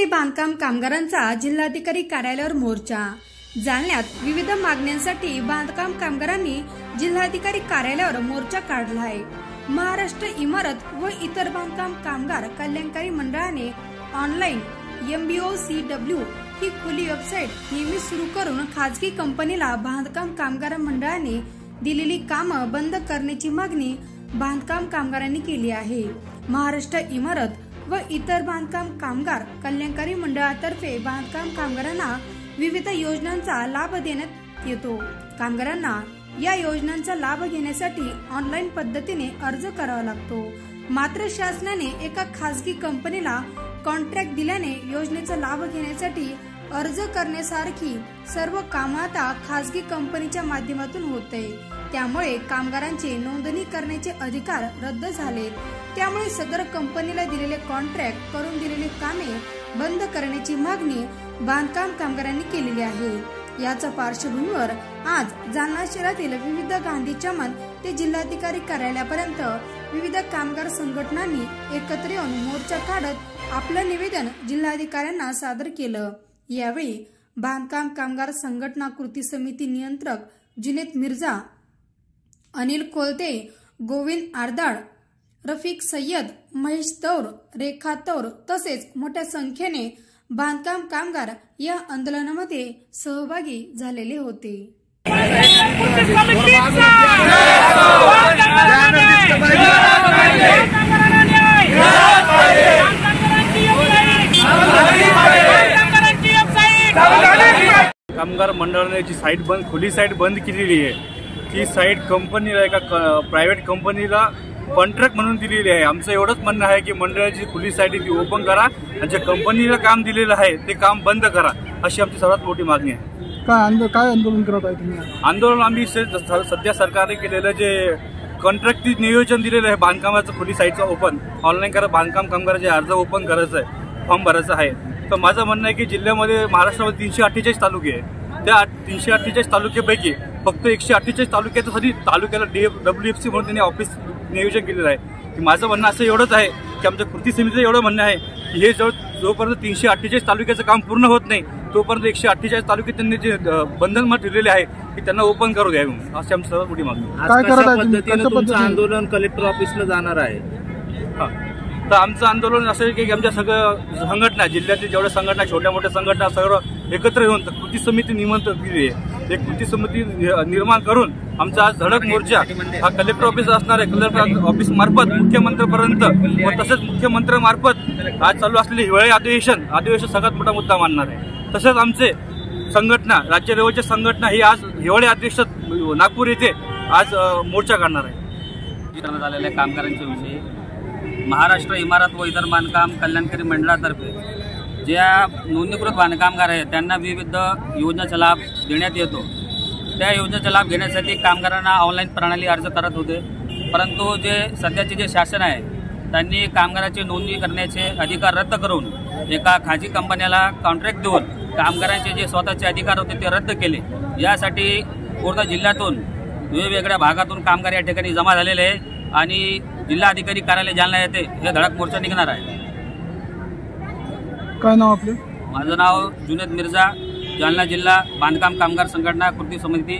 पुणे बांधकाम कामगारांचा जिल्हाधिकारी कार्यालयावर मोर्चा। जालन्यात विविध मागण्यांसाठी बांधकाम कामगारांनी जिल्हाधिकारी कार्यालयावर मोर्चा काढला आहे। महाराष्ट्र इमारत व इतर बांधकाम कामगार कल्याणकारी मंडळाने ऑनलाईन MBOCW ही खुली वेबसाईट नेहमी सुरू करून खासगी कंपनीला बांधकाम कामगार मंडळाने दिलेली कामं बंद करण्याची मागणी बांधकाम कामगारांनी केली आहे। महाराष्ट्र इमारत व इतर बांधकाम कामगार कल्याणकारी मंडळातर्फे बांधकाम कामगारांना विविध योजनांचा लाभ देण्यात येतो। कामगारांना या योजनांचा लाभ घेण्यासाठी ऑनलाईन पद्धतीने अर्ज करावा लागतो। मात्र शासनाने एका खासगी कंपनीला कॉन्ट्रॅक्ट दिल्याने योजनेचा लाभ घेण्यासाठी अर्ज करण्यासारखी सर्व कामे आता खासगी कंपनीच्या माध्यमातून होते। त्यामुळे कामगारांचे नोंदणी करण्याचे अधिकार रद्द झाले। त्यामुळे सदर कंपनीला दिलेले कॉन्ट्रॅक्ट करून दिलेली कामे बंद करण्याची मागणी बांधकाम कामगारांनी केलेली आहे। याच्या पार्श्वभूमीवर आज जालना शहरातील विविध गांधी चमन ते जिल्हाधिकारी कार्यालयापर्यंत विविध कामगार संघटनांनी एकत्र येऊन मोर्चा काढत आपलं निवेदन जिल्हाधिकाऱ्यांना सादर केलं। यावेळी बांधकाम कामगार संघटना कृती समिती नियंत्रक जुनेद मिर्झा, अनिल कोलते, गोविंद आरदाळ, रफिक सय्यद, महेश तौर, रेखा तौर तसेच मोठ्या संख्येने बांधकाम कामगार या आंदोलनामध्ये सहभागी झालेले होते। कामगार मंडळाने जी साईट बंद खुली साईट बंद केलेली आहे, ती साईट कंपनीला एका प्रायव्हेट कंपनीला कॉन्ट्रॅक्ट म्हणून दिलेली आहे। आमचं एवढंच म्हणणं आहे की मंडळाची खुली साईट ती ओपन करा आणि जे कंपनीला काम दिलेलं आहे ते काम बंद करा, अशी आमची सर्वात मोठी मागणी आहे। काय आंदोलन करत आहे तुम्ही? आंदोलन आम्ही सध्या सरकारने केलेलं जे कॉन्ट्रॅक्टची नियोजन दिलेलं आहे बांधकामाचं खुली साईटचं ओपन ऑनलाईन करा, बांधकाम कामगारांचे अर्ज ओपन करायचं आहे, फॉर्म भरायचं आहे। तर माझं म्हणणं आहे की जिल्ह्यामध्ये महाराष्ट्रामध्ये 348 तालुके आहे, त्या 348 तालुक्यापैकी फक्त 148 तालुक्यासाठी तालुक्याला WFC म्हणून त्यांनी ऑफिस नियोजन केलेलं आहे। माझं म्हणणं असं एवढंच आहे की आमच्या कृती समितीचं एवढं म्हणणं आहे की हे जोपर्यंत 348 तालुक्याचं काम पूर्ण होत नाही तोपर्यंत 148 तालुके त्यांनी जे बंधन ठेवलेले आहे की त्यांना ओपन करू द्यावे, अशी आमची सर्वात मोठी मागणी। काय पद्धतीने तुमचं आंदोलन कलेक्टर ऑफिसला जाणार आहे? तर आमचं आंदोलन असं आहे की आमच्या सगळं संघटना, जिल्ह्यातील जेवढ्या संघटना, छोट्या मोठ्या संघटना सर्व एकत्र येऊन कृती समिती निमंत्रण दिली आहे। एक कृती समिती निर्माण करून आमचा आज धडक मोर्चा हा कलेक्टर ऑफिस असणार आहे। कलेक्टर ऑफिस मार्फत मुख्यमंत्र्यांपर्यंत व तसेच मुख्यमंत्र्यांमार्फत आज चालू असलेले हिवाळी अधिवेशन सगळ्यात मोठा मुद्दा मानणार आहे। तसेच आमचे संघटना, राज्य लेवलच्या संघटना ही आज हिवाळी अधिवेशन नागपूर येथे आज मोर्चा काढणार आहे। झालेल्या कामगारांच्या विषयी महाराष्ट्र इमारत व इतर बांधकाम कल्याणकारी मंडळातर्फे ज्या नोंदणीकृत बांधकामगार आहेत त्यांना विविध योजनेचा लाभ देण्यात येतो। त्या योजनेचा लाभ घेण्यासाठी कामगारांना ऑनलाईन प्रणाली अर्ज करत होते, परंतु जे सध्याचे जे शासन आहे त्यांनी कामगाराची नोंदणी करण्याचे अधिकार रद्द करून एका खाजगी कंपनीला कॉन्ट्रॅक्ट देऊन कामगारांचे जे स्वतःचे अधिकार होते ते रद्द केले। यासाठी पूर्ण जिल्ह्यातून वेगवेगळ्या भागातून कामगार या ठिकाणी जमा झालेले आहे आणि जिल्हाधिकारी कार्यालय जालना येथे हे धडक मोर्चा निघणार आहे। काय नाव आपले? माझं नाव जुनेद मिर्झा, जालना जिल्हा बांधकाम कामगार संघटना कृती समिती।